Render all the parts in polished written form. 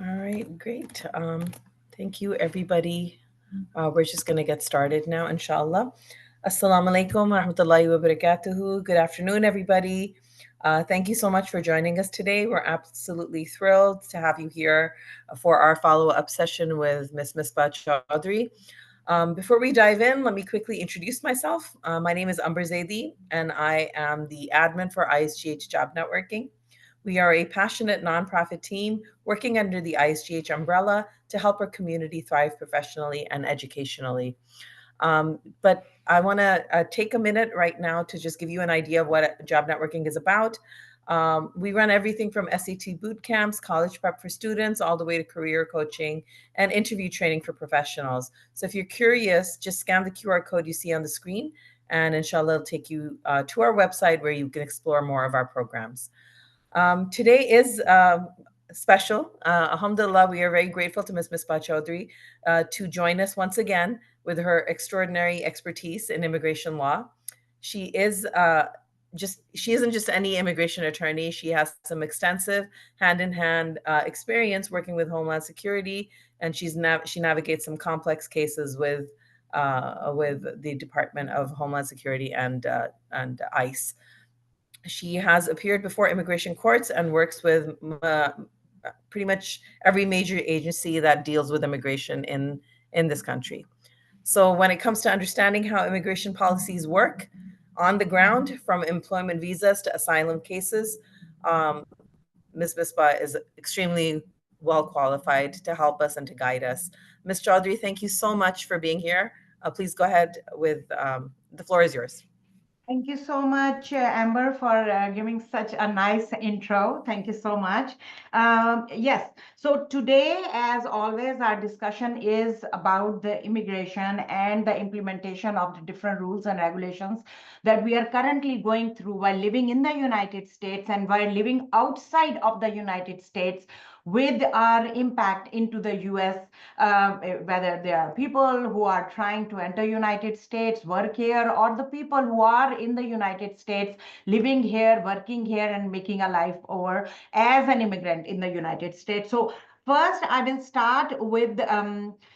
All right, great. Thank you, everybody. We're just going to get started now, inshallah. Assalamu alaikum wa rahmatullahi wa barakatuhu. Good afternoon, everybody. Thank you so much for joining us today. We're absolutely thrilled to have you here for our follow-up session with Ms. Misbah Chaudhry. Before we dive in, let me quickly introduce myself. My name is Amber Zaidi, and I am the admin for ISGH Job Networking. We are a passionate nonprofit team working under the ISGH umbrella to help our community thrive professionally and educationally. But I want to take a minute right now to just give you an idea of what job networking is about. We run everything from SAT boot camps, college prep for students, all the way to career coaching and interview training for professionals. So if you're curious, just scan the QR code you see on the screen, and inshallah, it'll take you to our website where you can explore more of our programs. Today is special. Alhamdulillah, we are very grateful to Ms. Misbah Chaudhry to join us once again with her extraordinary expertise in immigration law. She is she isn't just any immigration attorney. She has some extensive hand-in-hand experience working with Homeland Security, and she navigates some complex cases with the Department of Homeland Security and ICE. She has appeared before immigration courts and works with pretty much every major agency that deals with immigration in this country. So when it comes to understanding how immigration policies work on the ground, from employment visas to asylum cases, Ms. Misbah is extremely well qualified to help us and to guide us. Ms. Chaudhry, thank you so much for being here. Please go ahead with the floor is yours. Thank you so much, Amber, for giving such a nice intro. Thank you so much. Yes, so today, as always, our discussion is about the immigration and the implementation of the different rules and regulations that we are currently going through while living in the United States and while living outside of the United States, with our impact into the US, whether there are people who are trying to enter United States, work here, or the people who are in the United States, living here, working here, and making a life over as an immigrant in the United States. So first, I will start with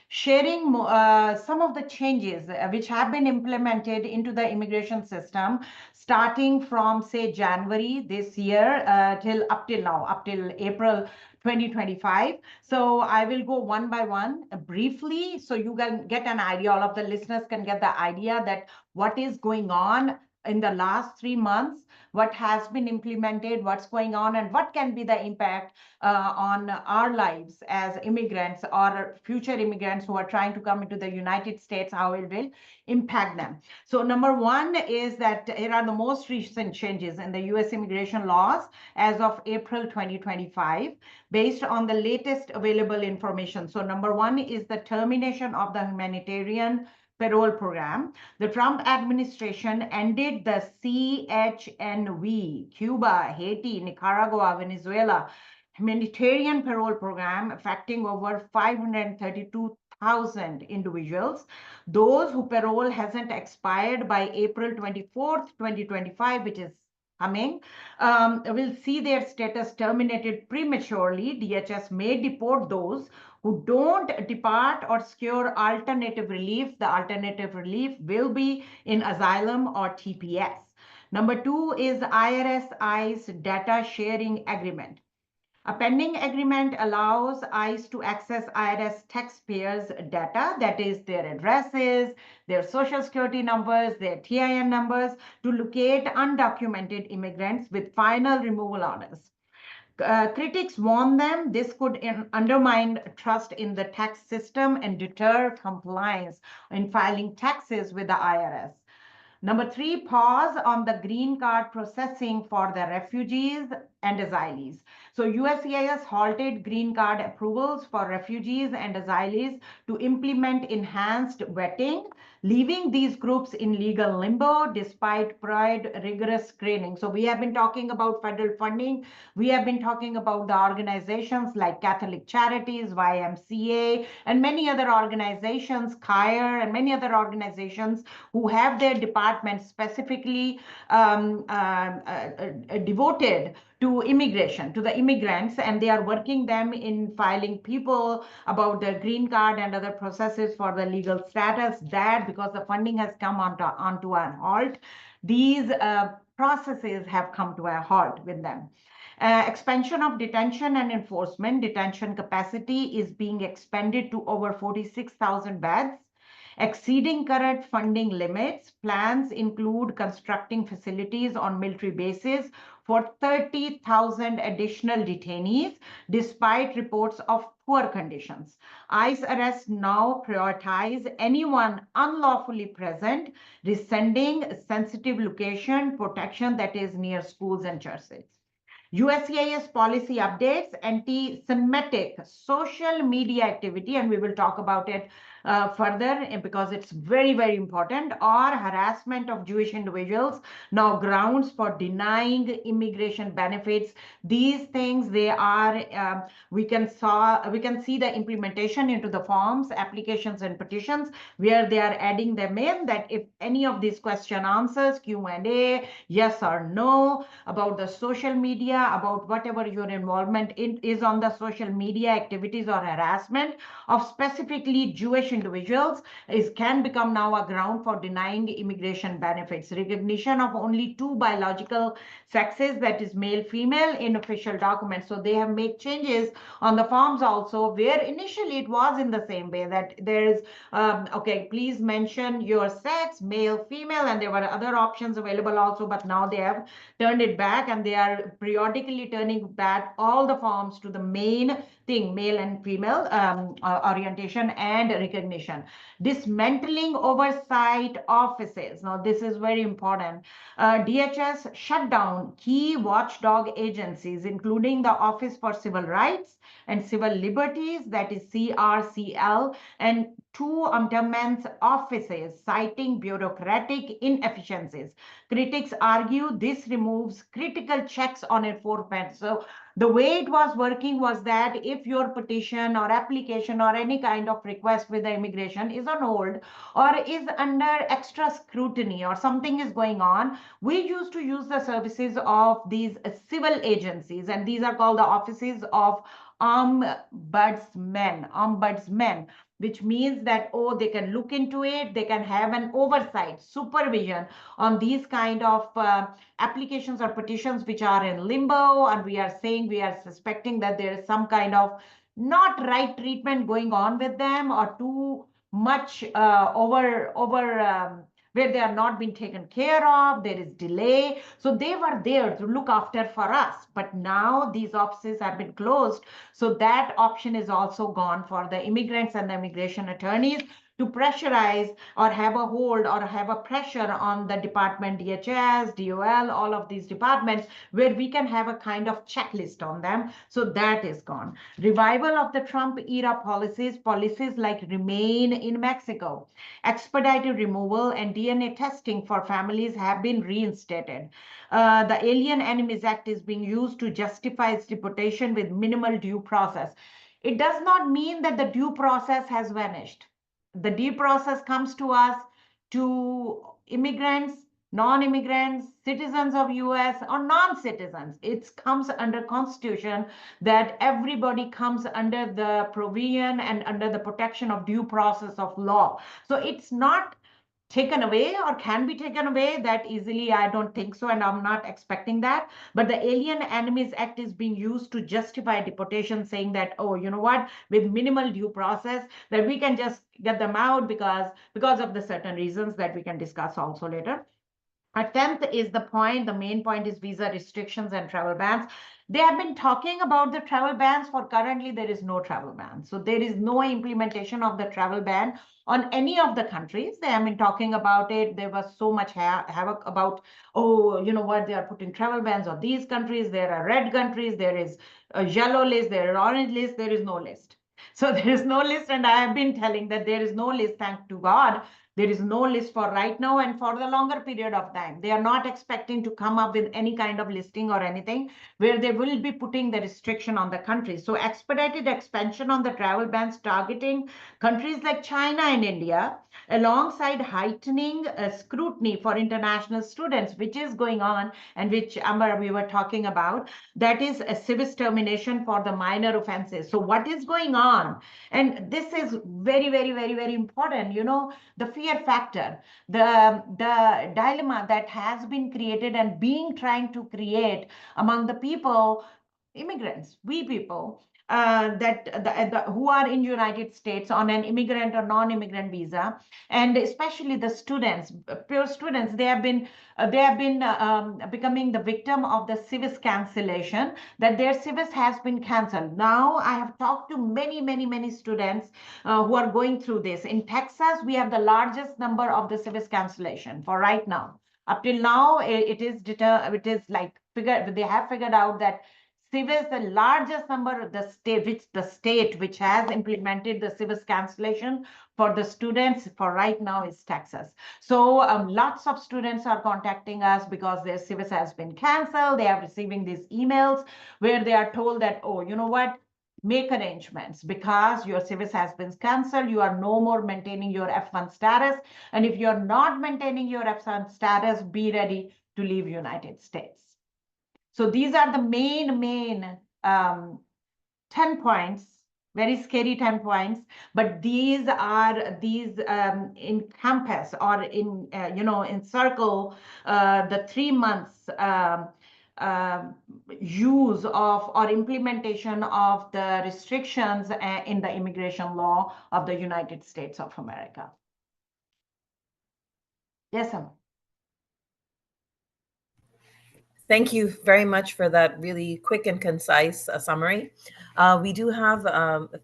sharing some of the changes which have been implemented into the immigration system, starting from, say, January this year till up till now, up till April 2025. So I will go one by one briefly so you can get an idea, all of the listeners can get the idea that what is going on in the last 3 months, what has been implemented, what's going on, and what can be the impact on our lives as immigrants or future immigrants who are trying to come into the United States, how it will impact them. So number one is that here are the most recent changes in the US immigration laws as of April 2025, based on the latest available information. So number one is the termination of the humanitarian parole program. The Trump administration ended the CHNV, Cuba, Haiti, Nicaragua, Venezuela humanitarian parole program, affecting over 532,000 individuals. Those whose parole hasn't expired by April 24th, 2025, which is coming, will see their status terminated prematurely. DHS may deport those who don't depart or secure alternative relief. The alternative relief will be in asylum or TPS. Number two is IRS ICE data sharing agreement. A pending agreement allows ICE to access IRS taxpayers' data, that is their addresses, their social security numbers, their TIN numbers, to locate undocumented immigrants with final removal orders. Critics warn them this could undermine trust in the tax system and deter compliance in filing taxes with the IRS. Number three, pause on the green card processing for the refugees and asylees. So USCIS halted green card approvals for refugees and asylees to implement enhanced vetting, leaving these groups in legal limbo despite prior rigorous screening. So we have been talking about federal funding. We have been talking about the organizations like Catholic Charities, YMCA, and many other organizations, CAIR, and many other organizations who have their departments specifically devoted to immigration, to the immigrants, and they are working them in filing people about their green card and other processes for the legal status. That because the funding has come onto a halt, these processes have come to a halt with them. Expansion of detention and enforcement. Detention capacity is being expanded to over 46,000 beds, exceeding current funding limits. Plans include constructing facilities on military bases for 30,000 additional detainees, despite reports of poor conditions. ICE arrests now prioritize anyone unlawfully present, rescinding sensitive location protection that is near schools and churches. USCIS policy updates, anti-Semitic social media activity, and we will talk about it further because it's very, very important, or harassment of Jewish individuals, now grounds for denying immigration benefits. These things, they are, we can see the implementation into the forms, applications, and petitions, where they are adding them in, that if any of these question answers, Q&A, yes or no, about the social media, about whatever your involvement is on the social media activities or harassment of specifically Jewish individuals, can become now a ground for denying immigration benefits. Recognition of only two biological sexes, that is male, female, in official documents. So they have made changes on the forms also, where initially it was in the same way that there is, okay, please mention your sex, male, female, and there were other options available also, but now they have turned it back, and they are periodically turning back all the forms to the main thing, male and female orientation and recognition. Dismantling oversight offices. Now, this is very important. DHS shut down key watchdog agencies, including the Office for Civil Rights and Civil Liberties, that is CRCL, and two ombudsmen's offices, citing bureaucratic inefficiencies. Critics argue this removes critical checks on enforcement. So the way it was working was that if your petition or application or any kind of request with the immigration is on hold or is under extra scrutiny or something is going on, we used to use the services of these civil agencies, and these are called the offices of ombudsmen, which means that, oh, they can look into it, they can have an oversight, supervision on these kind of applications or petitions which are in limbo, and we are saying, we are suspecting that there is some kind of not right treatment going on with them, or too much where they are not being taken care of, there is delay. So they were there to look after for us, but now these offices have been closed. So that option is also gone for the immigrants and the immigration attorneys to pressurize or have a hold or have a pressure on the department, DHS, DOL, all of these departments, where we can have a kind of checklist on them. So that is gone. Revival of the Trump era policies like remain in Mexico, expedited removal, and DNA testing for families have been reinstated. The Alien Enemies Act is being used to justify its deportation with minimal due process. It does not mean that the due process has vanished. The due process comes to us, to immigrants, non-immigrants, citizens of US or non-citizens. It comes under Constitution that everybody comes under the provision and under the protection of due process of law. So it's not taken away or can be taken away that easily. I don't think so, and I'm not expecting that. But the Alien Enemies Act is being used to justify deportation, saying that, oh, you know what, with minimal due process, that we can just get them out because of the certain reasons that we can discuss also later. A tenth is the main point is visa restrictions and travel bans. They have been talking about the travel bans for currently there is no travel ban. So there is no implementation of the travel ban on any of the countries. They have been talking about it. There was so much havoc about, oh, you know what, they are putting travel bans on these countries. There are red countries. There is a yellow list. There are orange list. There is no list. So there is no list. And I have been telling that there is no list, thank to God, There is no list for right now and for the longer period of time. They are not expecting to come up with any kind of listing or anything where they will be putting the restriction on the country. So expedited expansion on the travel bans targeting countries like China and India, alongside heightening scrutiny for international students, which is going on and which Amber we were talking about, that is a civis termination for the minor offenses. So what is going on? And this is very, very, very, very important. The fear factor, the dilemma that has been created and being trying to create among the people, immigrants, we people, who are in United States on an immigrant or non-immigrant visa, and especially the students, pure students, they have been becoming the victim of the civis cancellation, that their civis has been cancelled. Now I have talked to many, many, many students who are going through this. In Texas, we have the largest number of the civis cancellation for right now. Up till now, it is like they have figured out that civis, the largest number, the state which has implemented the civis cancellation for the students for right now is Texas. So lots of students are contacting us because their civis has been canceled. They are receiving these emails where they are told that, oh, you know what? Make arrangements because your civis has been cancelled. You are no more maintaining your F1 status. And if you're not maintaining your F1 status, be ready to leave United States. So these are the main 10 points, very scary 10 points, but these encompass or encircle the 3 months use of or implementation of the restrictions in the immigration law of the United States of America. Yes, sir. Thank you very much for that really quick and concise summary. We do have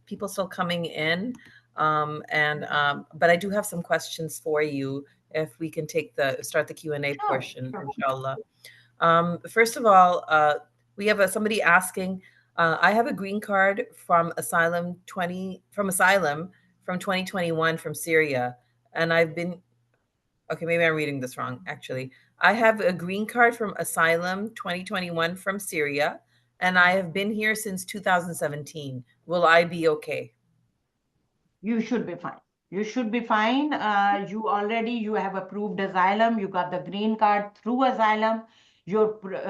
people still coming in, but I do have some questions for you if we can start the Q&A portion, inshallah. First of all, we have somebody asking, I have a green card from asylum from 2021 from Syria, and I've been okay, maybe I'm reading this wrong, actually. I have a green card from asylum 2021 from Syria, and I have been here since 2017. Will I be okay? You should be fine. You should be fine. You have approved asylum. You got the green card through asylum. Your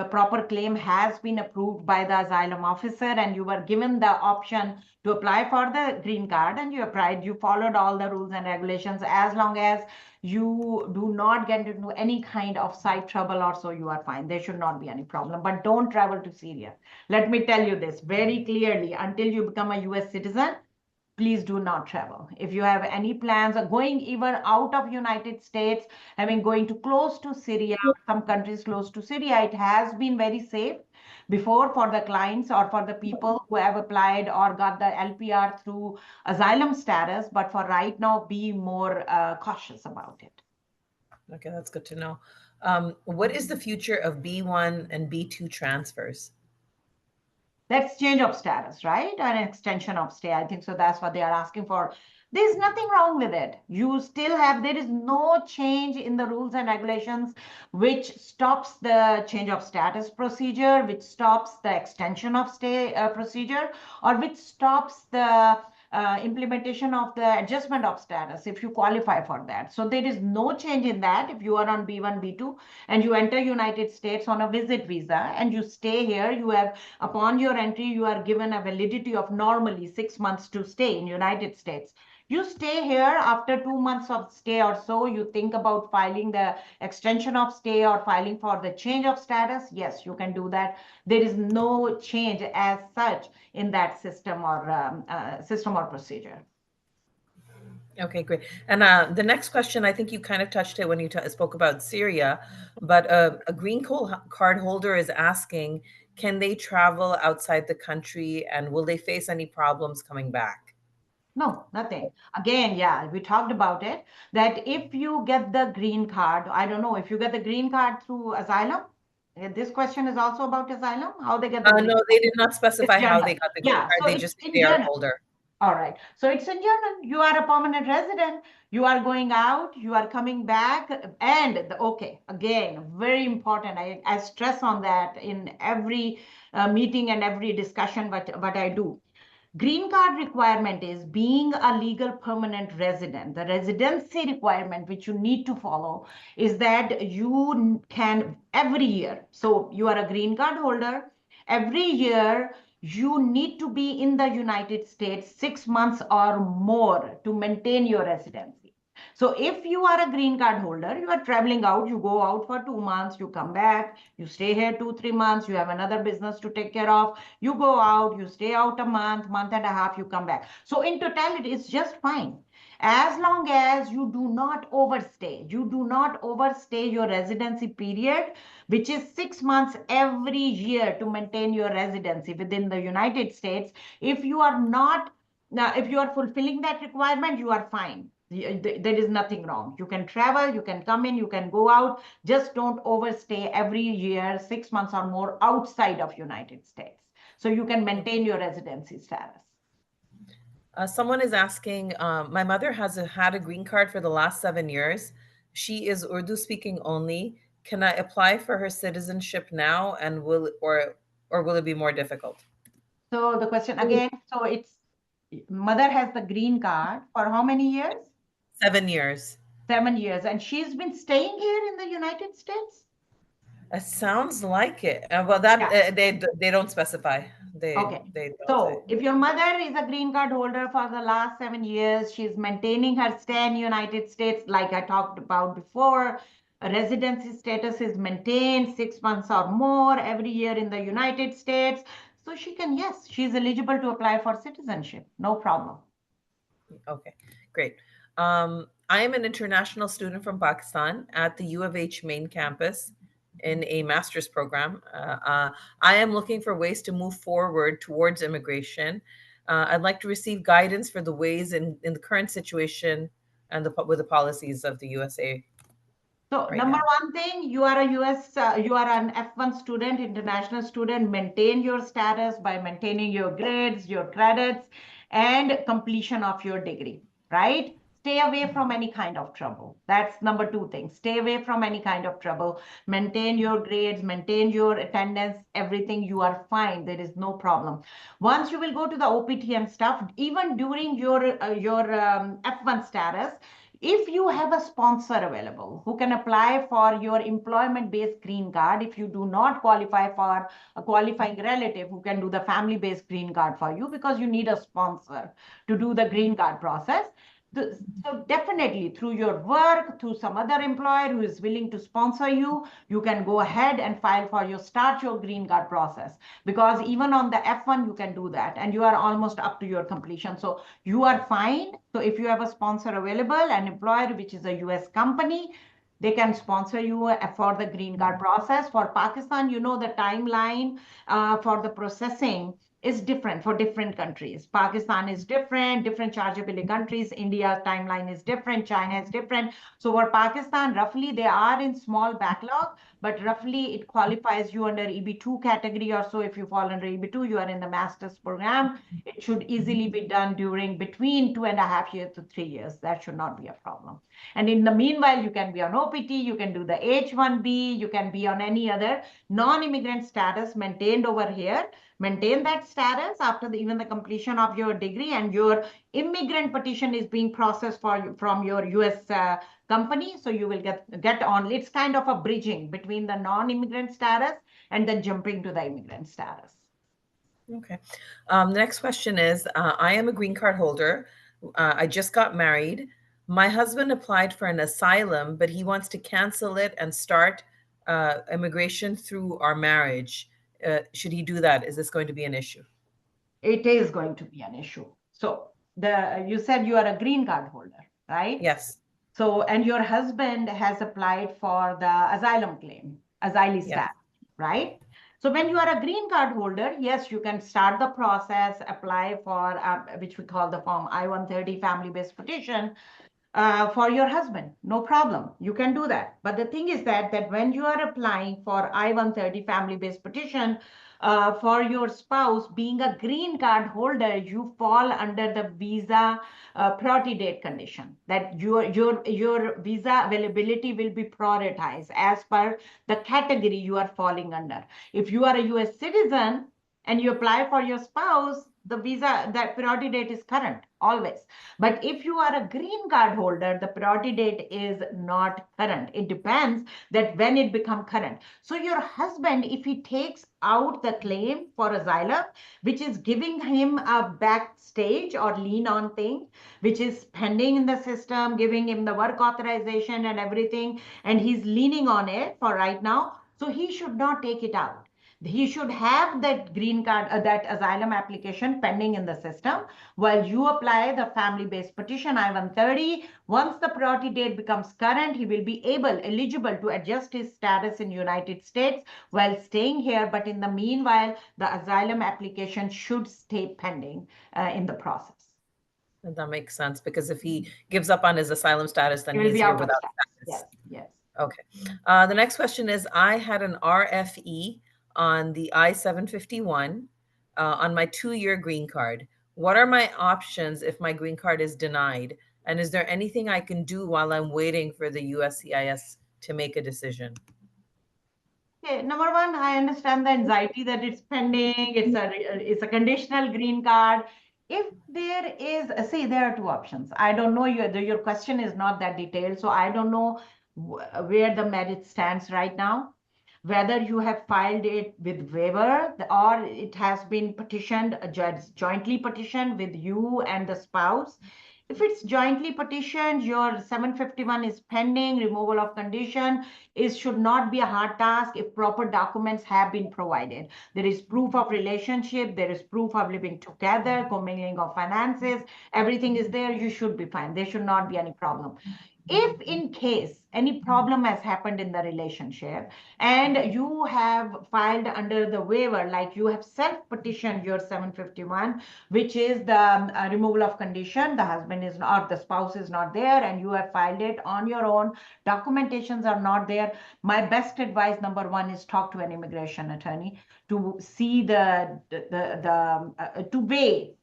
proper claim has been approved by the asylum officer, and you were given the option to apply for the green card, and you applied. You followed all the rules and regulations. As long as you do not get into any kind of side trouble or so, you are fine. There should not be any problem. But don't travel to Syria. Let me tell you this very clearly. Until you become a US citizen, please do not travel. If you have any plans of going even out of United States, going to close to Syria, some countries close to Syria, it has been very safe before for the clients or for the people who have applied or got the LPR through asylum status. But for right now, be more cautious about it. Okay, that's good to know. What is the future of B1 and B2 transfers? That's change of status, right? An extension of stay. I think so. That's what they are asking for. There's nothing wrong with it. There is no change in the rules and regulations which stops the change of status procedure, which stops the extension of stay procedure, or which stops the implementation of the adjustment of status if you qualify for that. So there is no change in that. If you are on B1, B2, and you enter United States on a visit visa and you stay here, upon your entry, you are given a validity of normally 6 months to stay in United States. You stay here after 2 months of stay or so, you think about filing the extension of stay or filing for the change of status. Yes, you can do that. There is no change as such in that system or procedure. Okay, great. And the next question, I think you kind of touched it when you spoke about Syria, but a green card holder is asking, can they travel outside the country and will they face any problems coming back? No, nothing. Again, yeah, we talked about it, that if you get the green card, I don't know, if you get the green card through asylum, this question is also about asylum, how they get the green No, card. they did not It's specify how they general. got the green Yeah, card. so They it's just say in they are a general. holder. All right. So it's in German. You are a permanent resident. You are going out. You are coming back. And okay, again, very important. I stress on that in every meeting and every discussion what I do. Green card requirement is being a legal permanent resident. The residency requirement, which you need to follow, is that you can every year. So you are a green card holder. Every year, you need to be in the United States 6 months or more to maintain your residency. So if you are a green card holder, you are traveling out, you go out for 2 months, you come back, you stay here 2, 3 months, you have another business to take care of, you go out, you stay out a month, month and a half, you come back. So in totality, it's just fine. As long as you do not overstay, your residency period, which is 6 months every year to maintain your residency within the United States. If you are not, now, if you are fulfilling that requirement, you are fine. There is nothing wrong. You can travel, you can come in, you can go out. Just don't overstay every year, 6 months or more outside of United States. So you can maintain your residency status. Someone is asking, my mother had a green card for the last 7 years. She is Urdu speaking only. Can I apply for her citizenship now, and will it be more difficult? So the question again, so it's mother has the green card for how many years? 7 years. 7 years. And she's been staying here in the United States? It sounds like it. Well, that Yeah. they don't specify. They Okay. they don't say. So if your mother is a green card holder for the last 7 years, she's maintaining her stay in United States, like I talked about before. A residency status is maintained 6 months or more every year in the United States. So she can, yes, she's eligible to apply for citizenship. No problem. Okay, great. I am an international student from Pakistan at the U of H main campus in a master's program. I am looking for ways to move forward towards immigration. I'd like to receive guidance for the ways in the current situation and with the policies of the USA So right number now. one thing, you are an F1 student, international student. Maintain your status by maintaining your grades, your credits, and completion of your degree, right? Stay away from any kind of trouble. That's number two thing. Stay away from any kind of trouble. Maintain your grades, maintain your attendance, everything. You are fine. There is no problem. Once you will go to the OPT and stuff, even during your F1 status, if you have a sponsor available who can apply for your employment based green card, if you do not qualify for a qualifying relative who can do the family based green card for you, because you need a sponsor to do the green card process. So definitely through your work, through some other employer who is willing to sponsor you, you can go ahead and file for start your green card process, because even on the F1 you can do that and you are almost up to your completion. So you are fine. So if you have a sponsor available, an employer which is a US company, they can sponsor you for the green card process. For Pakistan, the timeline for the processing is different for different countries. Pakistan is different, different chargeability countries. India's timeline is different, China is different. So for Pakistan, roughly they are in small backlog, but roughly it qualifies you under EB2 category or so. If you fall under EB2, you are in the master's program. It should easily be done during between 2.5 years to 3 years. That should not be a problem. And in the meanwhile, you can be on OPT, you can do the H-1B, you can be on any other non-immigrant status maintained over here. Maintain that status after even the completion of your degree, and your immigrant petition is being processed for you from your US company. So you will get on. It's kind of a bridging between the non-immigrant status and then jumping to the immigrant status. Okay. The next question is, I am a green card holder. I just got married. My husband applied for an asylum, but he wants to cancel it and start immigration through our marriage. Should he do that? Is this going to be an issue? It is going to be an issue. So you said you are a green card holder, right? Yes. So, and your husband has applied for the asylum claim, asylee Yes. status, right? So when you are a green card holder, yes, you can start the process, apply for which we call the form I-130 family-based petition for your husband. No problem. You can do that. But the thing is that when you are applying for I-130 family-based petition, for your spouse, being a green card holder, you fall under the visa priority date condition, that your visa availability will be prioritized as per the category you are falling under. If you are a US citizen and you apply for your spouse, the visa, that priority date is current always. But if you are a green card holder, the priority date is not current. It depends that when it become current. So your husband, if he takes out the claim for asylum, which is giving him a backstage or lien on thing, which is pending in the system, giving him the work authorization and everything, and he's leaning on it for right now, so he should not take it out. He should have that green card, that asylum application pending in the system while you apply the family-based petition I-130. Once the priority date becomes current, he will be eligible to adjust his status in United States while staying here. But in the meanwhile, the asylum application should stay pending in the process. And that makes sense, because if he gives up on his asylum status, then He will he's be here out of without status. status. Yes, yes. Okay. The next question is, I had an RFE on the I-751 on my 2-year green card. What are my options if my green card is denied? And is there anything I can do while I'm waiting for the USCIS to make a decision? Okay, number one, I understand the anxiety that it's pending. It's a conditional green card. If there is, see, there are two options. I don't know, your question is not that detailed, so I don't know where the merit stands right now, whether you have filed it with waiver or it has been petitioned, jointly petitioned with you and the spouse. If it's jointly petitioned, your 751 is pending, removal of condition should not be a hard task if proper documents have been provided. There is proof of relationship, there is proof of living together, commingling of finances, everything is there, you should be fine. There should not be any problem. If in case any problem has happened in the relationship and you have filed under the waiver, like you have self-petitioned your 751, which is the removal of condition, the husband is not, the spouse is not there, and you have filed it on your own, documentations are not there, my best advice, number one, is talk to an immigration attorney to see to weigh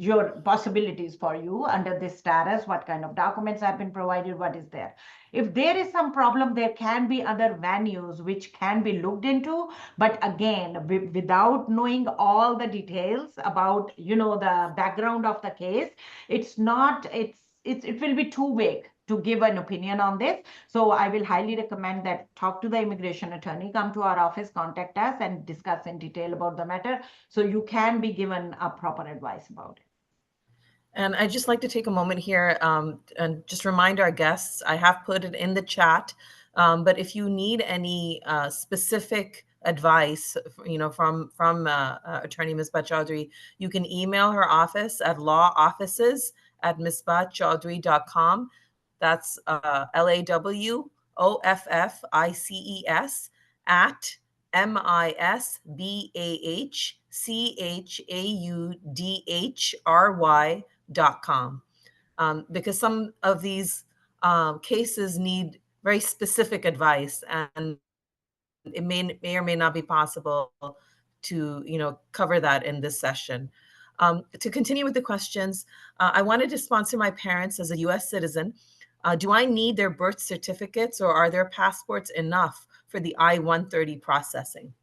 your possibilities for you under this status, what kind of documents have been provided, what is there. If there is some problem, there can be other venues which can be looked into. But again, without knowing all the details about, the background of the case, it will be too vague to give an opinion on this. So I will highly recommend that talk to the immigration attorney, come to our office, contact us, and discuss in detail about the matter so you can be given a proper advice about it. And I'd just like to take a moment here and just remind our guests, I have put it in the chat, but if you need any specific advice, from Attorney Misbah Chaudhry, you can email her office at lawoffices@misbahchaudhry.com. That's LAWOFFICES at MISBAHCHAUDHRY.com. Because some of these cases need very specific advice, and it may or may not be possible to cover that in this session. To continue with the questions, I wanted to sponsor my parents as a U.S. citizen. Do I need their birth certificates, or are their passports enough for the I-130 processing?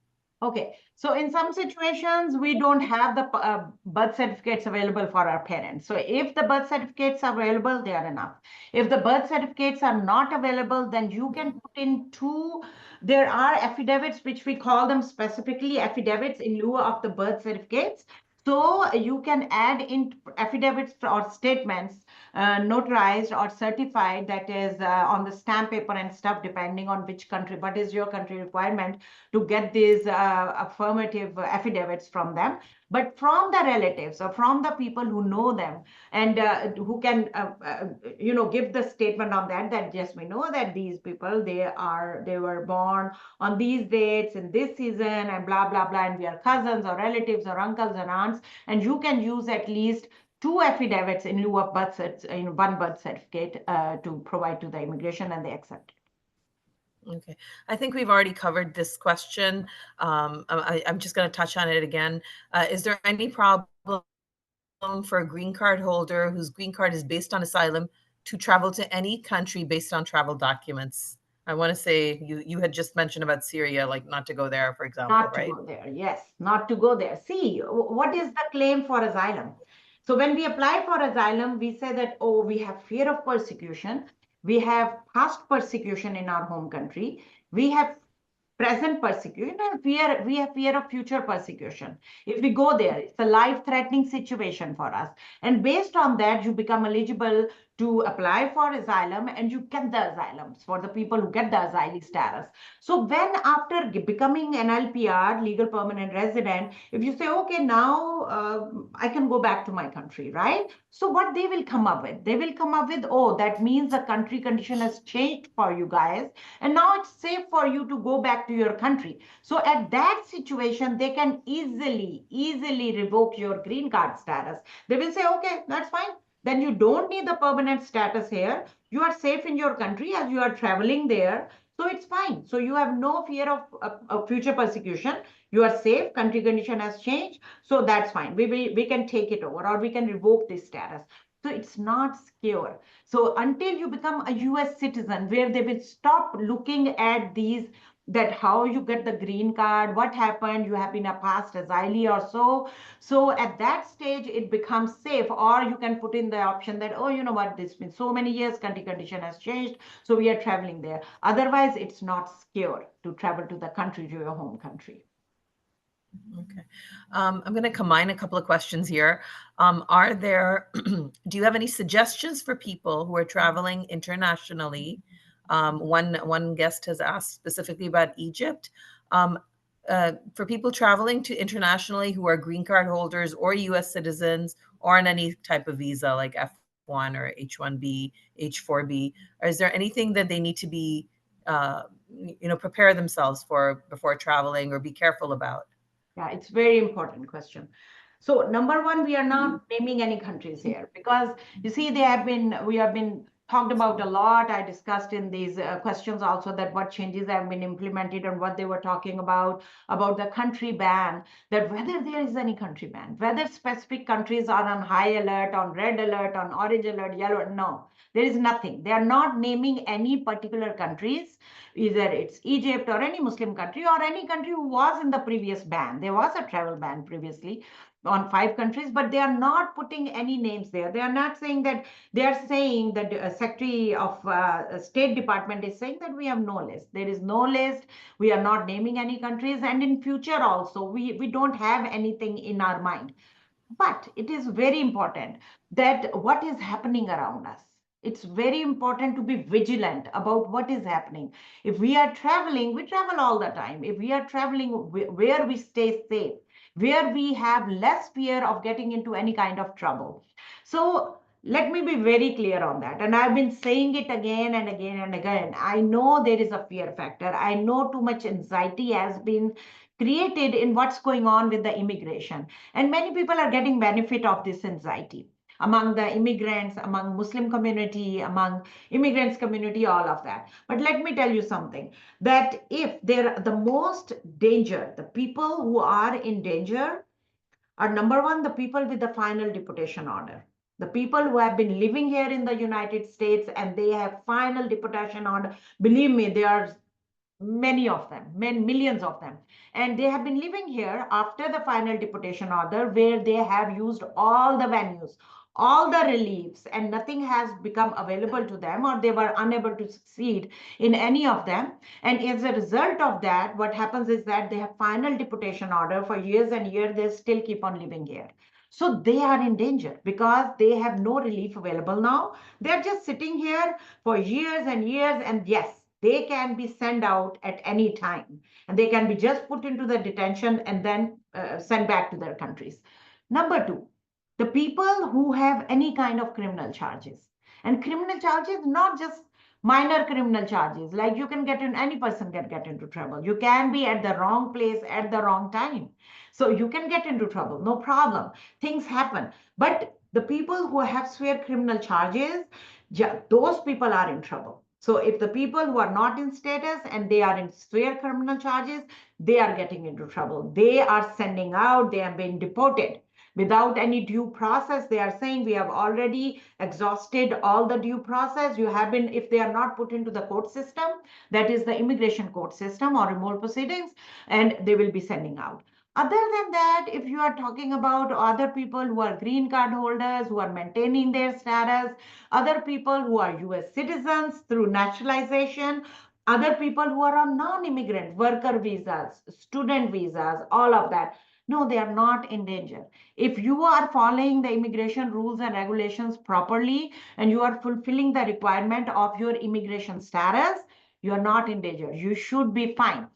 Okay, so in some situations, we don't have the birth certificates available for our parents. So if the birth certificates are available, they are enough. If the birth certificates are not available, then you can put in there are affidavits, which we call them specifically affidavits in lieu of the birth certificates. So you can add in affidavits or statements notarized or certified, that is on the stamp paper and stuff, depending on which country, what is your country requirement to get these affirmative affidavits from them. But from the relatives or from the people who know them and who can, give the statement on that yes, we know that these people, they were born on these dates in this season and blah, blah, blah, and we are cousins or relatives or uncles and aunts, and you can use at least 2 affidavits in lieu of one birth certificate to provide to the immigration, and they accept it. Okay. I think we've already covered this question. I'm just going to touch on it again. Is there any problem for a green card holder whose green card is based on asylum to travel to any country based on travel documents? I want to say you had just mentioned about Syria, like not to go there, for example, Not to right? go there. Yes, not to go there. See, what is the claim for asylum? So when we apply for asylum, we say that, oh, we have fear of persecution. We have past persecution in our home country. We have present persecution and we have fear of future persecution. If we go there, it's a life threatening situation for us, and based on that you become eligible to apply for asylum, and you get the asylums for the people who get the asylee status. So when after becoming an LPR, legal permanent resident, if you say, okay, now I can go back to my country, right? So what they will come up with, they will come up with, oh, that means the country condition has changed for you guys, and now it's safe for you to go back to your country. So at that situation, they can easily revoke your green card status. They will say, okay, that's fine, then you don't need the permanent status here, you are safe in your country as you are traveling there, so it's fine. So you have no fear of future persecution, you are safe, country condition has changed, so that's fine, we can take it over, or we can revoke this status. So it's not secure. So until you become a US citizen, where they will stop looking at these, that how you get the green card, what happened, you have been a past asylee or so. So at that stage, it becomes safe. Or you can put in the option that, oh, you know what, this been so many years, country condition has changed, so we are traveling there. Otherwise, it's not secure to travel to the country, to your home country. Okay. I'm going to combine a couple of questions here. Are there, do you have any suggestions for people who are traveling internationally? One guest has asked specifically about Egypt. Um, for people traveling to internationally who are green card holders or US citizens or on any type of visa like F1 or H1B, H4B, is there anything that they need to be, prepare themselves for before traveling or be careful about? Yeah, it's very important question. So number one, we are not naming any countries here, because you see, we have been talked about a lot. I discussed in these questions also that what changes have been implemented and what they were talking about the country ban, that whether there is any country ban, whether specific countries are on high alert, on red alert, on orange alert, yellow, no, there is nothing. They are not naming any particular countries, either it's Egypt or any Muslim country or any country who was in the previous ban. There was a travel ban previously on 5 countries, but they are not putting any names there. They are not saying that, they are saying that Secretary of State Department is saying that we have no list. There is no list. We are not naming any countries. And in future also, we don't have anything in our mind. But it is very important that what is happening around us. It's very important to be vigilant about what is happening. If we are traveling, we travel all the time. If we are traveling where we stay safe, where we have less fear of getting into any kind of trouble. So let me be very clear on that. And I've been saying it again and again and again. I know there is a fear factor. I know too much anxiety has been created in what's going on with the immigration, and many people are getting benefit of this anxiety among the immigrants, among Muslim community, among immigrants community, all of that. But let me tell you something, that if they're the most danger, the people who are in danger are, number one, the people with the final deportation order. The people who have been living here in the United States and they have final deportation order, believe me, there are many of them, millions of them. And they have been living here after the final deportation order, where they have used all the venues, all the reliefs, and nothing has become available to them, or they were unable to succeed in any of them. And as a result of that, what happens is that they have final deportation order for years and years, they still keep on living here. So they are in danger because they have no relief available now. They're just sitting here for years and years, and yes, they can be sent out at any time, and they can be just put into the detention and then sent back to their countries. Number two, the people who have any kind of criminal charges, and criminal charges, not just minor criminal charges, like you can get in, any person can get into trouble. You can be at the wrong place at the wrong time, so you can get into trouble, no problem, things happen. But the people who have severe criminal charges, yeah, those people are in trouble. So if the people who are not in status and they are in severe criminal charges, they are getting into trouble. They are sending out, they have been deported without any due process. They are saying we have already exhausted all the due process. You have been, if they are not put into the court system, that is the immigration court system or remote proceedings, and they will be sending out. Other than that, if you are talking about other people who are green card holders, who are maintaining their status, other people who are US citizens through naturalization, other people who are on non-immigrant worker visas, student visas, all of that. No, they are not in danger. If you are following the immigration rules and regulations properly and you are fulfilling the requirement of your immigration status, you are not in danger. You should be fine.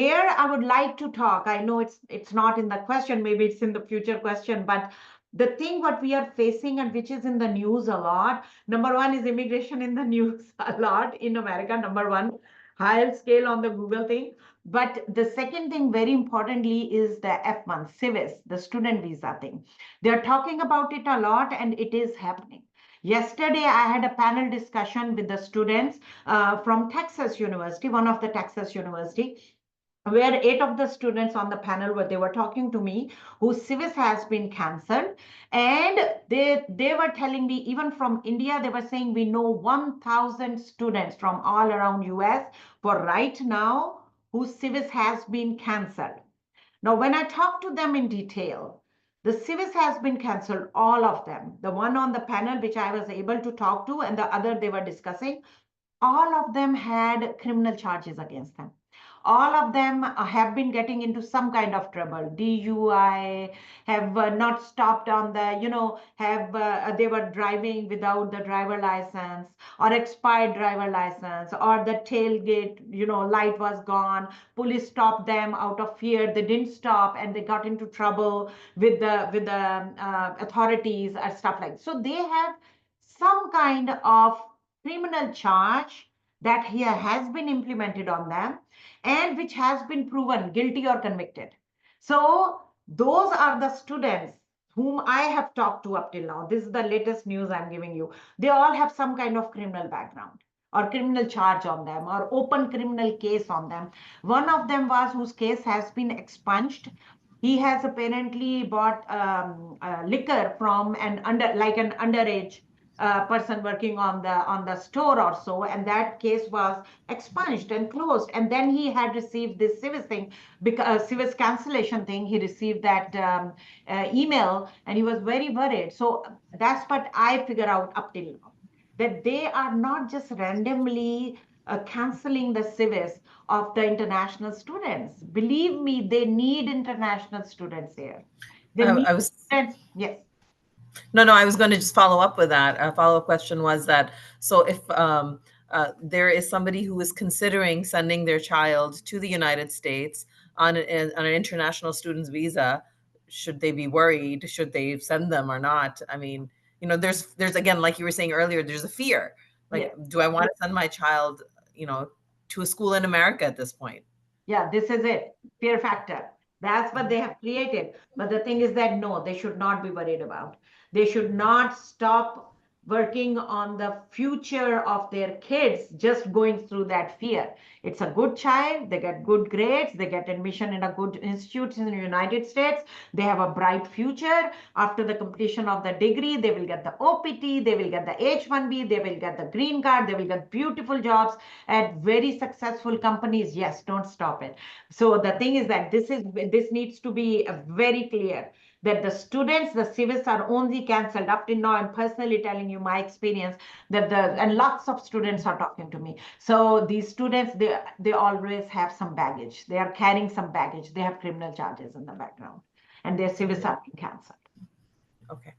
Here, I would like to talk. I know it's not in the question, maybe it's in the future question, but the thing what we are facing and which is in the news a lot, number one is immigration in the news a lot in America, number one, higher scale on the Google thing. But the second thing, very importantly, is the F1, civis, the student visa thing. They're talking about it a lot and it is happening. Yesterday, I had a panel discussion with the students from Texas University, one of the Texas University, where 8 of the students on the panel where they were talking to me whose civis has been cancelled, and they were telling me even from India they were saying we know 1000 students from all around US for right now whose civis has been cancelled. Now when I talk to them in detail, the civis has been cancelled, all of them, the one on the panel which I was able to talk to and the other they were discussing, all of them had criminal charges against them. All of them have been getting into some kind of trouble. DUI, have not stopped on the, have they were driving without the driver license or expired driver license, or the tailgate, light was gone. Police stopped them out of fear. They didn't stop and they got into trouble with the authorities and stuff like that. So they have some kind of criminal charge that here has been implemented on them and which has been proven guilty or convicted. So those are the students whom I have talked to up till now. This is the latest news I'm giving you. They all have some kind of criminal background or criminal charge on them or open criminal case on them. One of them was whose case has been expunged. He has apparently bought liquor from an underage person working on the store or so, and that case was expunged and closed. And then he had received this civis thing, because civis cancellation thing. He received that email, and he was very worried. So that's what I figure out up till now, that they are not just randomly canceling the civis of the international students. Believe me, they need international students here. They need I was students. Yes. No, no, I was going to just follow up with that. A follow-up question was that, so if there is somebody who is considering sending their child to the United States on an international student's visa, should they be worried? Should they send them or not? I mean, there's again, like you were saying earlier, there's a fear. Like, Yes. do I want to send my child, to a school in America at this point? Yeah, this is it. Fear factor. That's what they have created. But the thing is that no, they should not be worried about. They should not stop working on the future of their kids just going through that fear. It's a good child, they get good grades, they get admission in a good institute in the United States, they have a bright future. After the completion of the degree, they will get the OPT, they will get the H-1B, they will get the green card, they will get beautiful jobs at very successful companies. Yes, don't stop it. So the thing is that this needs to be very clear, that the students, the civis are only cancelled up till now. I'm personally telling you my experience, that and lots of students are talking to me. So these students, they always have some baggage. They are carrying some baggage. They have criminal charges in the background, and their civis are being cancelled. Okay.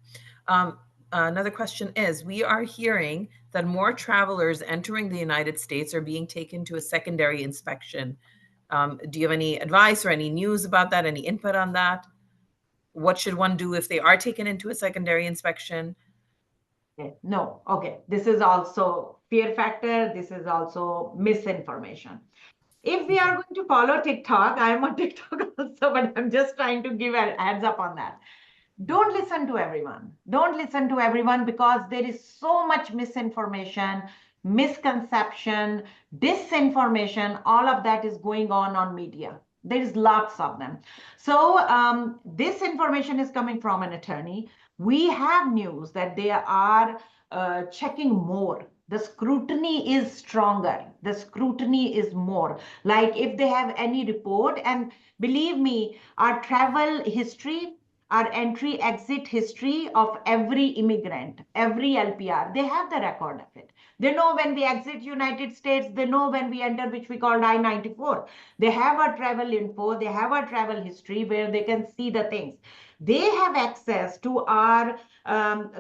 Another question is, we are hearing that more travelers entering the United States are being taken to a secondary inspection. Do you have any advice or any news about that? Any input on that? What should one do if they are taken into a secondary inspection? Okay. No, okay. This is also fear factor. This is also misinformation. If we are Okay. going to follow TikTok, I am on TikTok also, but I'm just trying to give a heads up on that. Don't listen to everyone. Don't listen to everyone, because there is so much misinformation. misconception, disinformation, all of that is going on media. There's lots of them. So this information is coming from an attorney. We have news that they are checking more. The scrutiny is stronger. The scrutiny is more. Like if they have any report, and believe me, our travel history, our entry exit history of every immigrant, every LPR, they have the record of it. They know when we exit United States, they know when we enter, which we call I-94. They have our travel info, they have our travel history where they can see the things. They have access to our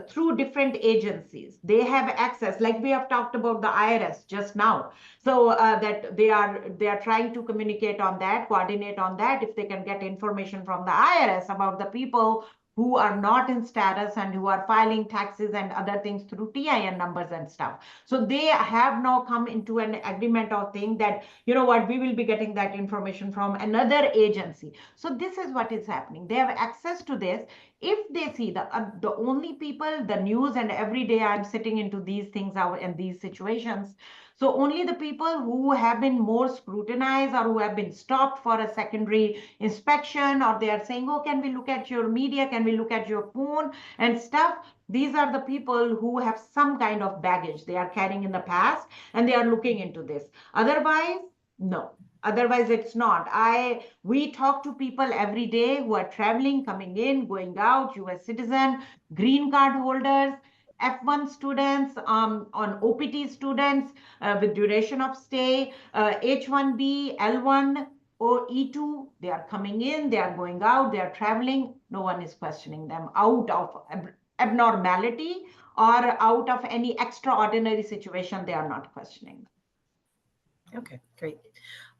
through different agencies. They have access, like we have talked about the IRS just now. So that they are trying to communicate on that, coordinate on that. If they can get information from the IRS about the people who are not in status and who are filing taxes and other things through TIN numbers and stuff. So they have now come into an agreement or thing that, you know what, we will be getting that information from another agency. So this is what is happening. They have access to this. If they see the only people, the news, and every day I'm sitting into these things out in these situations. So only the people who have been more scrutinized or who have been stopped for a secondary inspection, or they are saying, oh, can we look at your media? Can we look at your phone and stuff? These are the people who have some kind of baggage they are carrying in the past, and they are looking into this. Otherwise, no. Otherwise, it's not. We talk to people every day who are traveling, coming in, going out, US citizen, green card holders, F1 students, on OPT students with duration of stay, H1B, L1, or E2, they are coming in, they are going out, they are traveling. No one is questioning them out of abnormality or out of any extraordinary situation. They are not questioning them. Okay, great.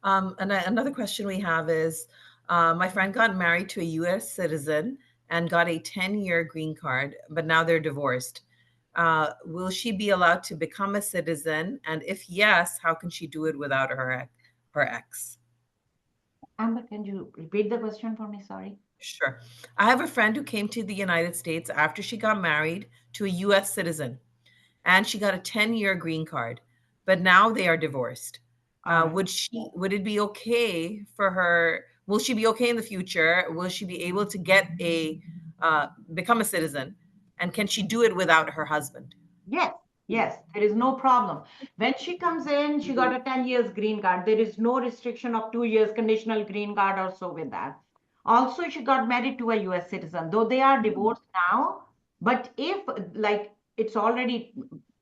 And another question we have is, my friend got married to a U.S. citizen and got a 10-year green card, but now they're divorced. Will she be allowed to become a citizen? And if yes, how can she do it without her ex? Amber, can you repeat the question for me? Sorry. Sure. I have a friend who came to the United States after she got married to a U.S. citizen, and she got a 10-year green card, but now they are divorced. All right. Would it be okay for her? Will she be okay in the future? Will she be able to get become a citizen? And can she do it without her husband? Yes, yes, there is no problem. When she comes in, she got a 10 years green card. There is no restriction of 2 years conditional green card or so with that. Also, she got married to a US citizen, though they are divorced now. But if, like, it's already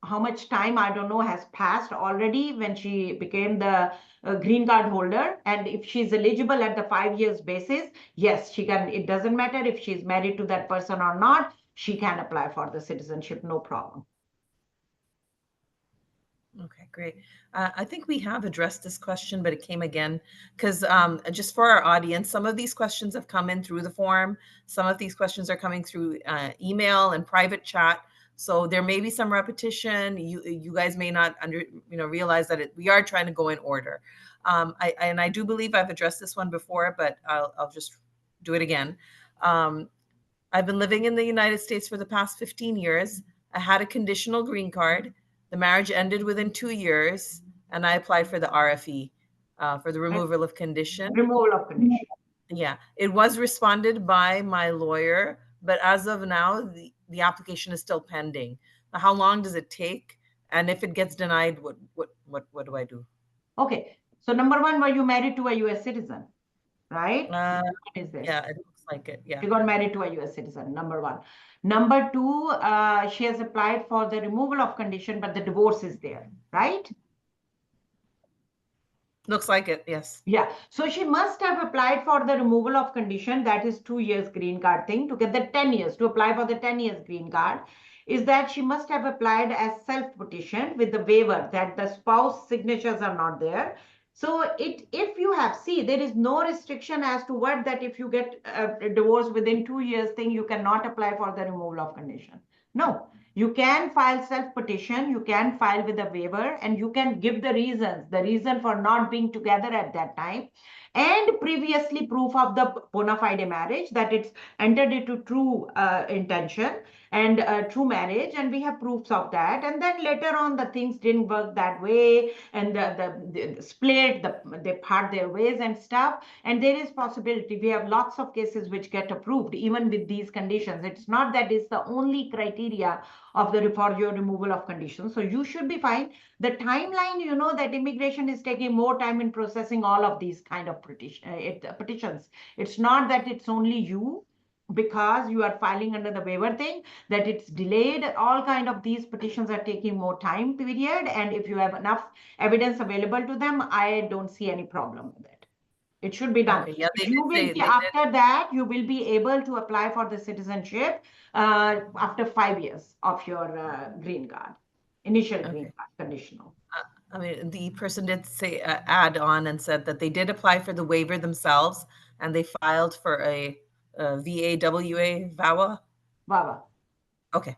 how much time, I don't know, has passed already when she became the green card holder. And if she's eligible at the 5 years basis, yes, she can. It doesn't matter if she's married to that person or not. She can apply for the citizenship, no problem. Okay, great. I think we have addressed this question, but it came again because just for our audience, some of these questions have come in through the form. Some of these questions are coming through email and private chat. So there may be some repetition. You guys may not realize that we are trying to go in order. I do believe I've addressed this one before, but I'll just do it again. I've been living in the United States for the past 15 years. I had a conditional green card. The marriage ended within 2 years, and I applied for the RFE, for the removal of condition. Removal of condition. Yeah, it was responded by my lawyer, but as of now, the application is still pending. Now, how long does it take? And if it gets denied, what do I do? Okay, so number one, were you married to a US citizen, right? What is this? Yeah, it looks like it. Yeah. She got married to a US citizen, number one. Number two, she has applied for the removal of condition, but the divorce is there, right? Looks like it, yes. Yeah, so she must have applied for the removal of condition, that is 2 years green card thing, to get the 10 years, to apply for the 10 years green card, is that she must have applied as self-petition with the waiver that the spouse signatures are not there. So if you have, see, there is no restriction as to what, that if you get a divorce within 2 years thing, you cannot apply for the removal of condition. No, you can file self-petition, you can file with a waiver, and you can give the reason for not being together at that time, and previously proof of the bona fide marriage, that it's entered into true intention, and through marriage, and we have proofs of that. And then later on, the things didn't work that way, and the split, they part their ways and stuff. And there is possibility. We have lots of cases which get approved even with these conditions. It's not that it's the only criteria of the for your removal of conditions. So you should be fine. The timeline, you know, that immigration is taking more time in processing all of these kind of petitions. It's not that it's only you, because you are filing under the waiver thing, that it's delayed. All kind of these petitions are taking more time period, and if you have enough evidence available to them, I don't see any problem with it. It should be done. Okay, yeah, they You did will say be, they did. after that, you will be able to apply for the citizenship after 5 years of your green card, initial green Okay. card, conditional. I mean, the person did say add on and said that they did apply for the waiver themselves and they filed for a VAWA. VAWA. Okay.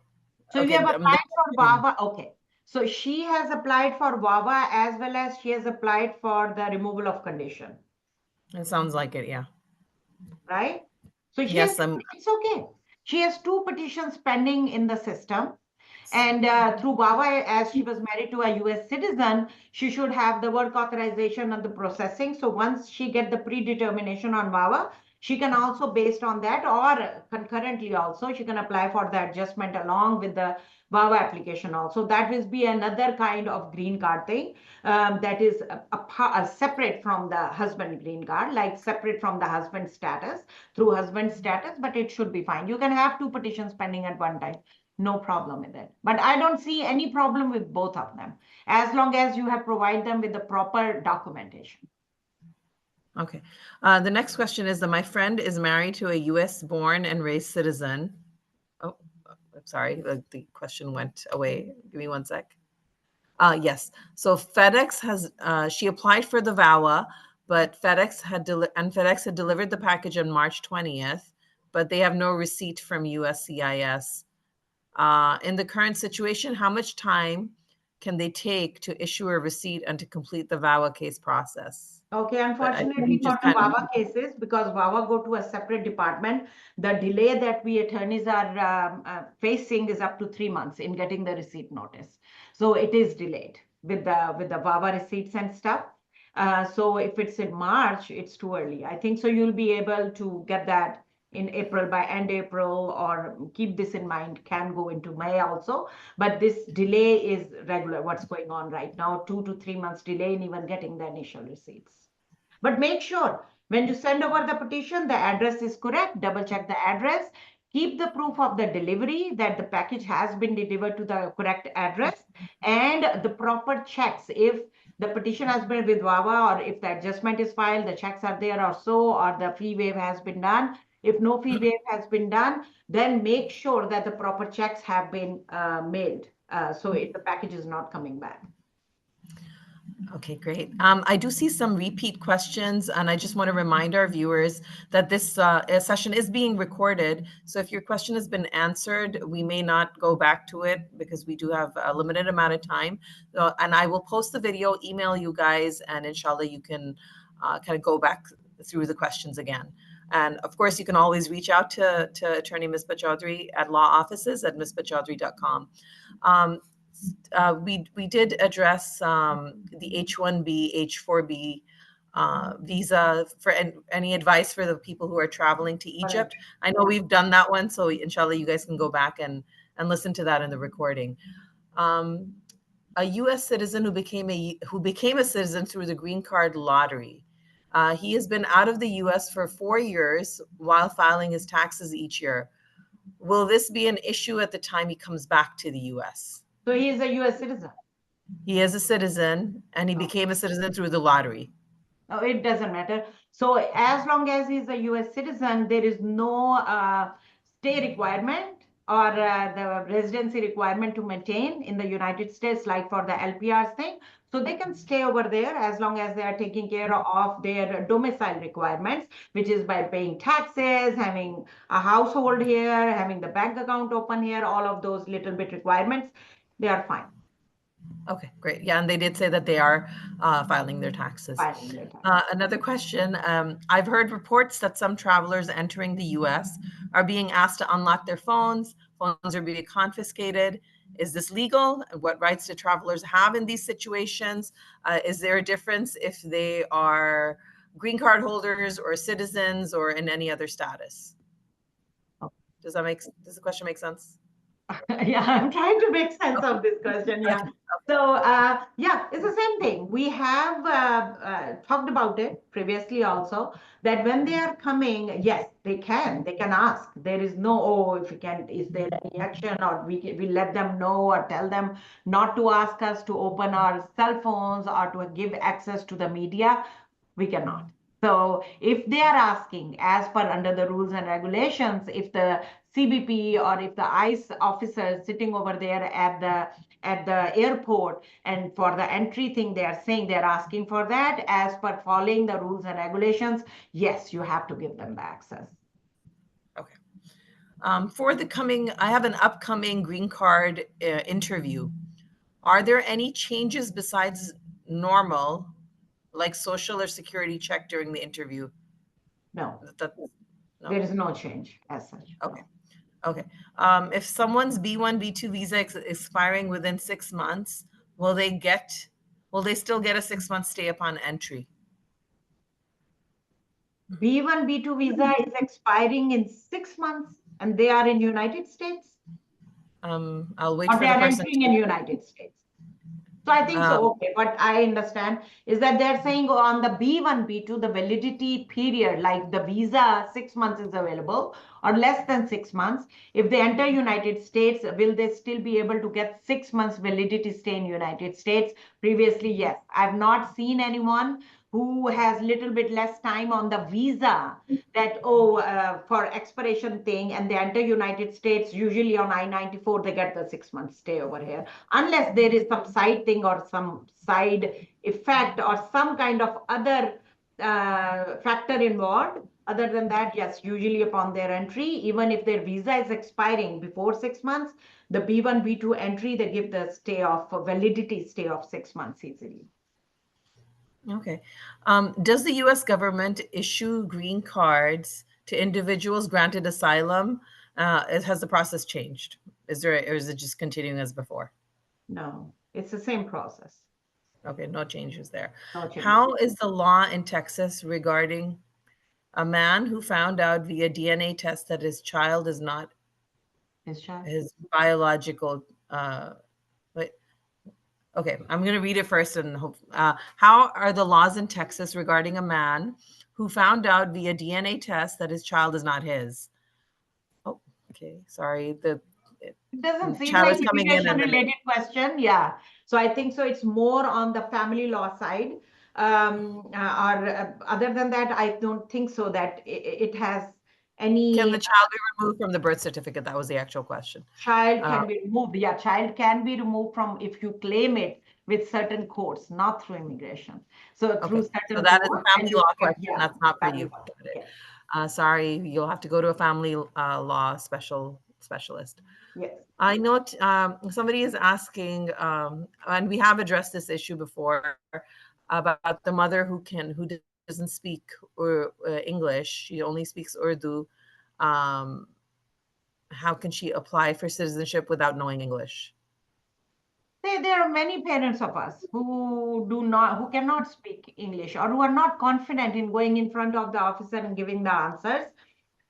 So you Okay. have I mean, applied for VAWA. Okay. So she has applied for VAWA as well as she has applied for the removal of condition, it sounds like it. Yeah. right? So she has, Yes. I'm. it's okay. She has two petitions pending in the system. And through VAWA, as she was married to a US citizen, she should have the work authorization and the processing. So once she get the predetermination on VAWA, she can also, based on that, or concurrently also, she can apply for the adjustment along with the VAWA application also. That will be another kind of green card thing, that is separate from the husband green card, like separate from the husband status, through husband status, but it should be fine. You can have two petitions pending at one time. No problem with it. But I don't see any problem with both of them, as long as you have provided them with the proper documentation. Okay. The next question is that my friend is married to a US born and raised citizen. Oh, I'm sorry. The question went away. Give me one sec. Yes. So FedEx has, she applied for the VAWA, but FedEx had delivered the package on March 20th, but they have no receipt from USCIS. In the current situation, how much time can they take to issue a receipt and to complete the VAWA case process? Okay, But I think unfortunately you for just the kind of, VAWA cases, because VAWA go to a separate department, the delay that we attorneys are facing is up to 3 months in getting the receipt notice. So it is delayed with the VAWA receipts and stuff. So if it's in March, it's too early. I think so you'll be able to get that in April, by end April, or keep this in mind, can go into May also. But this delay is regular, what's going on right now, 2 to 3 months delay in even getting the initial receipts. But make sure when you send over the petition, the address is correct. Double check the address. Keep the proof of the delivery that the package has been delivered to the correct address, and the proper checks. If the petition has been with VAWA, or if the adjustment is filed, the checks are there or so, or the fee waive has been done. If no fee waive has been done, then make sure that the proper checks have been mailed. So if the package is not coming back. Okay, great. I do see some repeat questions, and I just want to remind our viewers that this session is being recorded. So if your question has been answered, we may not go back to it because we do have a limited amount of time. And I will post the video, email you guys, and inshallah, you can kind of go back through the questions again. And of course, you can always reach out to Attorney Misbah Chaudhry at lawoffices@misbahchaudhry.com. We did address the H-1B, H-4B visa for any advice for the people who are traveling to Egypt. I know we've done that one, so inshallah you guys can go back and listen to that in the recording. A U.S. citizen who became a citizen through the green card lottery. He has been out of the U.S. for 4 years while filing his taxes each year. Will this be an issue at the time he comes back to the U.S.? So he is a US citizen. He is a citizen, and he became a citizen through the lottery. No, it doesn't matter. So as long as he's a US citizen, there is no stay requirement or the residency requirement to maintain in the United States, like for the LPRs thing. So they can stay over there as long as they are taking care of their domicile requirements, which is by paying taxes, having a household here, having the bank account open here, all of those little bit requirements, they are fine. Okay, great. Yeah, and they did say that they are filing their taxes. Filing their tax. Another question. I've heard reports that some travelers entering the US are being asked to unlock their phones. Phones are being confiscated. Is this legal? What rights do travelers have in these situations? Is there a difference if they are green card holders or citizens or in any other status? Does the question make sense? Yeah, I'm trying to make sense of this question. Okay. Yeah. So, yeah, it's the same thing. We have talked about it previously also that when they are coming, yes, they can ask. There is no, oh, if you can, is there any action, or we let them know or tell them not to ask us to open our cell phones or to give access to the media. We cannot. So if they are asking, as per under the rules and regulations, if the CBP or if the ICE officer sitting over there at the airport and for the entry thing they are saying they're asking for that as per following the rules and regulations, yes, you have to give them the access. Okay. I have an upcoming green card interview. Are there any changes besides normal, like social or security check during the interview? No, No. there is no change as such. Okay. No. Okay. If someone's B1, B2 visa expiring within 6 months, will they get? Will they still get a 6 month stay upon entry? B1, B2 visa is expiring in 6 months and they are in United States I'll wait or for they the are person entering in to. United States. So I think so. Um, Okay, what I understand is that they're saying on the B1, B2, the validity period, like the visa, 6 months is available or less than 6 months. If they enter United States, will they still be able to get 6 months validity stay in United States? Previously, yes. I've not seen anyone who has little bit less time on the visa that for expiration thing and they enter United States usually on I-94 they get the 6 months stay over here unless there is some side thing or some side effect or some kind of other factor involved. Other than that, yes, usually upon their entry, even if their visa is expiring before 6 months, the B1, B2 entry, they give the stay of validity stay of 6 months easily. Okay. Does the US government issue green cards to individuals granted asylum? Has the process changed? Or is it just continuing as before? No, it's the same process. Okay, no changes there. No changes. How is the law in Texas regarding a man who found out via DNA test that his child is not Yes, child. his biological wait, okay, I'm going to read it first and hope. How are the laws in Texas regarding a man who found out via DNA test that his child is not his? Oh, okay. Sorry. It doesn't The seem chat like is coming in immigration and then it, related question. Yeah. So I think so. It's more on the family law side. Or other than that, I don't think so that it has can any the child be removed from the birth certificate? That was the actual question. child Uh, can be removed. Yeah, child can be removed from if you claim it with certain courts, not through immigration. So okay. through So certain that is court, a and family you law can, question. yeah, That's not for family you. law. Got it. Yes, Sorry, you'll have to go to a family law specialist. yes. I know somebody is asking, and we have addressed this issue before about the mother who doesn't speak or English. She only speaks Urdu. Um, how can she apply for citizenship without knowing English? There are many parents of us who cannot speak English or who are not confident in going in front of the officer and giving the answers.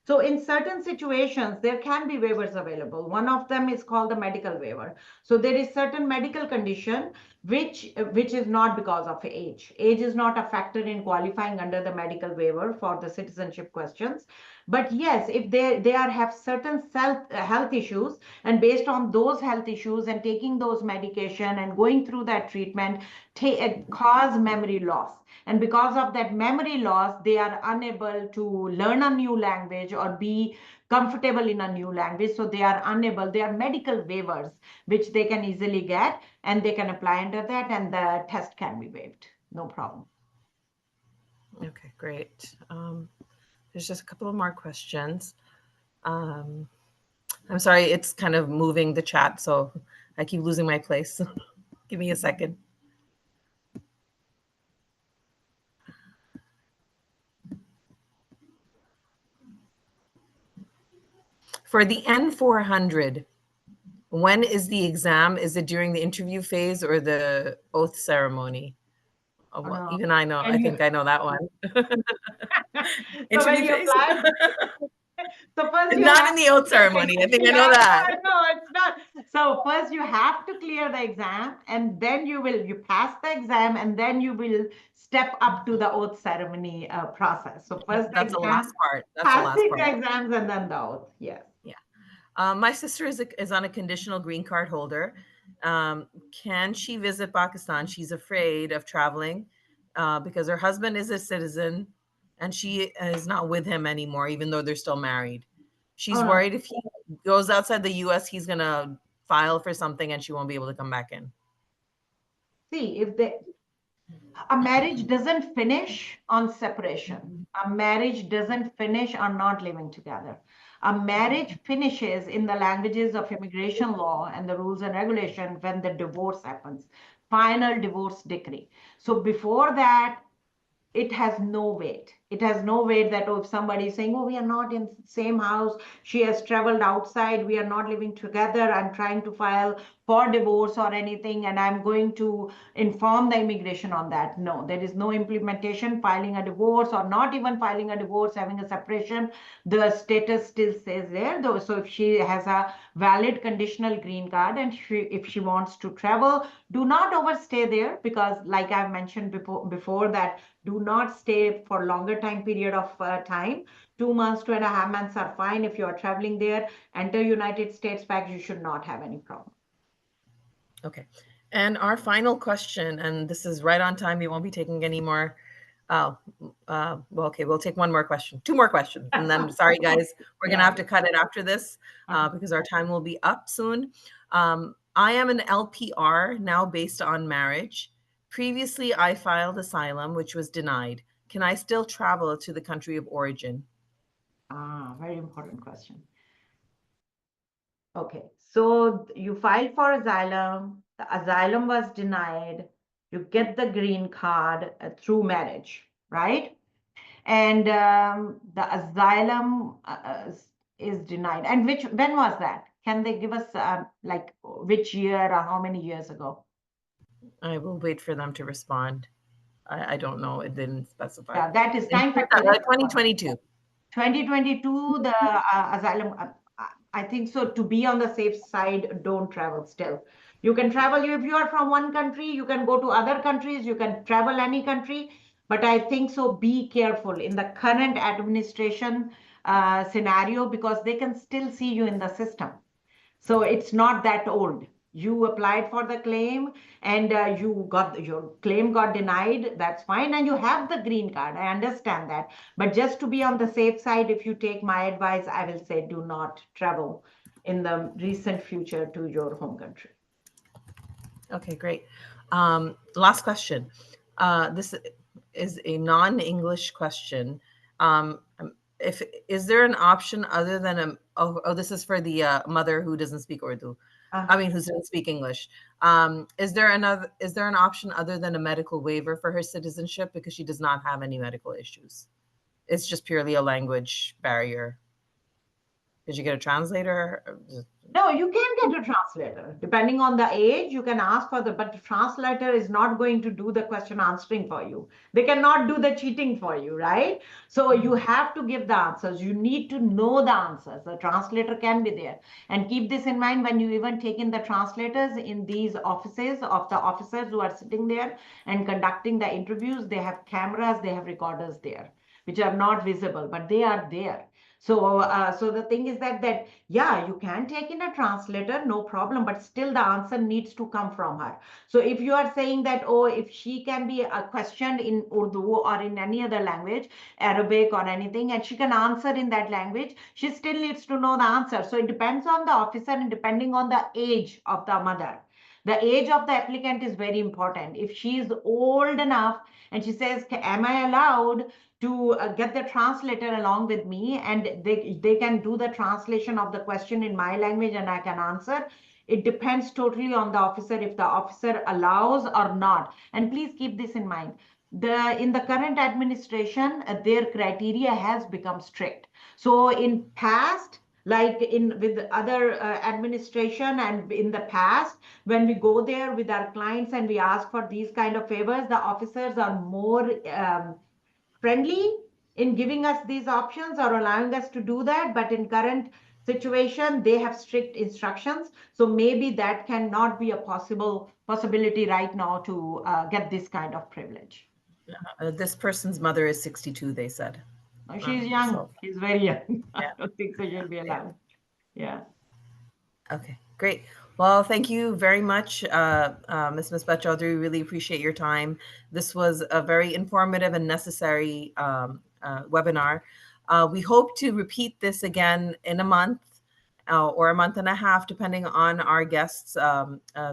So in certain situations, there can be waivers available. One of them is called the medical waiver. So there is certain medical condition which is not because of age. Age is not a factor in qualifying under the medical waiver for the citizenship questions. But yes, if they are have certain health issues, and based on those health issues and taking those medication and going through that treatment, cause memory loss. And because of that memory loss, they are unable to learn a new language or be comfortable in a new language. So they are unable, they are medical waivers, which they can easily get and they can apply under that and the test can be waived. No problem. Okay, great. There's just a couple of more questions. Um, I'm sorry, it's kind of moving the chat, so I keep losing my place. Give Give me a second. For the N400, when is the exam? Is it during the interview phase or the oath ceremony? Oh, Oh, well, no. even I know. I And you, think I know that one. so when Interview you phase? apply, so first you Not have in the oath ceremony. I think I know yeah, that. no, it's not. So first you have to clear the exam, and then you pass the exam, and then you will step up to the oath ceremony process. So Yeah, first the that's the last exam, part. That's the last passing part. the exams, and then the oath. Yes. Yeah. My sister is on a conditional green card holder. Can she visit Pakistan? She's afraid of traveling because her husband is a citizen and she is not with him anymore, even though they're still married. Oh She's no. worried if he goes outside the US, he's going to file for something and she won't be able to come back in. See, if they a marriage doesn't finish on separation. A marriage doesn't finish on not living together. A marriage finishes in the languages of immigration law and the rules and regulation when the divorce happens, final divorce decree. So before that, it has no weight. It has no weight that, oh, if somebody is saying, oh, we are not in the same house, she has traveled outside, we are not living together, I'm trying to file for divorce or anything, and I'm going to inform the immigration on that. No, there is no implementation. Filing a divorce or not even filing a divorce, having a separation, the status still says there. Though, so if she has a valid conditional green card and if she wants to travel, do not overstay there, because like I've mentioned before that do not stay for longer time period of time. 2 months, 2.5 months are fine. If you are traveling there, enter United States back, you should not have any problem. Okay. And our final question, and this is right on time. We won't be taking any more. Oh, well, okay. We'll take one more question, two more questions. And then, sorry, guys, we're going to Yeah. have to cut it after this because our time will be up soon. I am an LPR now based on marriage. Previously, I filed asylum, which was denied. Can I still travel to the country of origin? Very important question. Okay, so you filed for asylum, the asylum was denied, you get the green card through marriage, right? And the asylum is denied. And when was that? Can they give us like which year or how many years ago? I will wait for them to respond. I don't know. It didn't specify. Yeah, that is time factor. 2022. 2022, the asylum, I think so. To be on the safe side, don't travel still. You can travel if you are from one country, you can go to other countries, you can travel any country. But I think so, be careful in the current administration scenario, because they can still see you in the system. So it's not that old. You applied for the claim and you got your claim got denied. That's fine. And you have the green card. I understand that. But just to be on the safe side, if you take my advice, I will say do not travel in the recent future to your home country. Okay, great. Last question. This is a non-English question. If is there an option other than a this is for the mother who doesn't speak Urdu. I mean, who doesn't speak English. Is there an option other than a medical waiver for her citizenship because she does not have any medical issues? It's just purely a language barrier. Did you get a translator? No, you can get a translator. Depending on the age, you can ask for but the translator is not going to do the question answering for you. They cannot do the cheating for you, right? So you have to give the answers. You need to know the answers. The translator can be there. And keep this in mind when you even take in the translators in these offices of the officers who are sitting there and conducting the interviews. They have cameras, they have recorders there, which are not visible, but they are there. So the thing is that yeah, you can take in a translator, no problem, but still the answer needs to come from her. So if you are saying that, oh, if she can be questioned in Urdu or in any other language, Arabic or anything, and she can answer in that language, she still needs to know the answer. So it depends on the officer and depending on the age of the mother. The age of the applicant is very important. If she is old enough and she says, am I allowed to get the translator along with me and they can do the translation of the question in my language and I can answer. It depends totally on the officer, if the officer allows or not. And please keep this in mind. In the current administration, their criteria has become strict. So in past, like in with other administration and in the past, when we go there with our clients and we ask for these kind of favors, the officers are more friendly in giving us these options or allowing us to do that. But in current situation, they have strict instructions. So maybe that cannot be a possibility right now to get this kind of privilege. This person's mother is 62, they said. She's young. So She's very young. I yeah, don't think so she'll be yeah. allowed. Yeah. Okay, great. Well, thank you very much, Ms. Misbah Chaudhry. Really appreciate your time. This was a very informative and necessary webinar. We hope to repeat this again in a month or a month and a half, depending on our guests'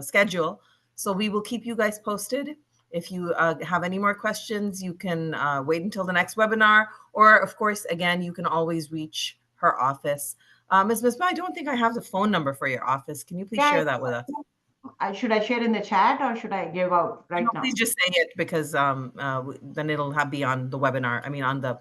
schedule. So we will keep you guys posted. If you have any more questions, you can wait until the next webinar, or of course, again, you can always reach her office. Ms. Misbah, I don't think I have the phone number for your office. Can you please Yeah. share that with us? Should I share in the chat or should I give out No, right now? please just say it because then it'll be on the webinar. I mean, on the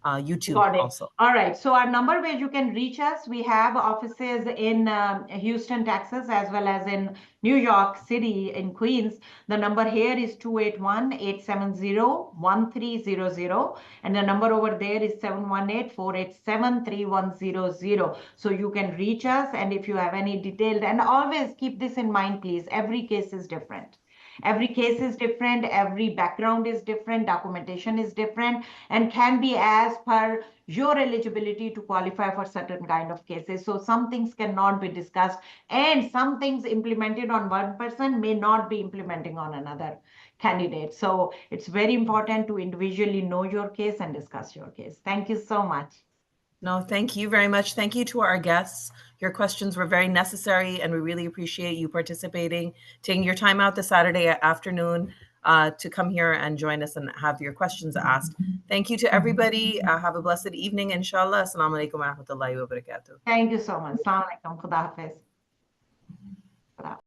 YouTube Got it. also. All right. So our number where you can reach us, we have offices in Houston, Texas, as well as in New York City, in Queens. The number here is 281-870-1300. And the number over there is 718-487-3100. So you can reach us. And if you have any detailed, and always keep this in mind, please, every case is different. Every case is different, every background is different, documentation is different, and can be as per your eligibility to qualify for certain kind of cases. So some things cannot be discussed, and some things implemented on one person may not be implementing on another candidate. So it's very important to individually know your case and discuss your case. Thank you so much. No, thank you very much. Thank you to our guests. Your questions were very necessary, and we really appreciate you participating, taking your time out this Saturday afternoon to come here and join us and have your questions asked. Thank you to everybody. Have a blessed evening, inshallah. Assalamu alaikum wa rahmatullahi wa barakatuh. Thank you so much. Assalamu alaikum. Khuda Hafiz.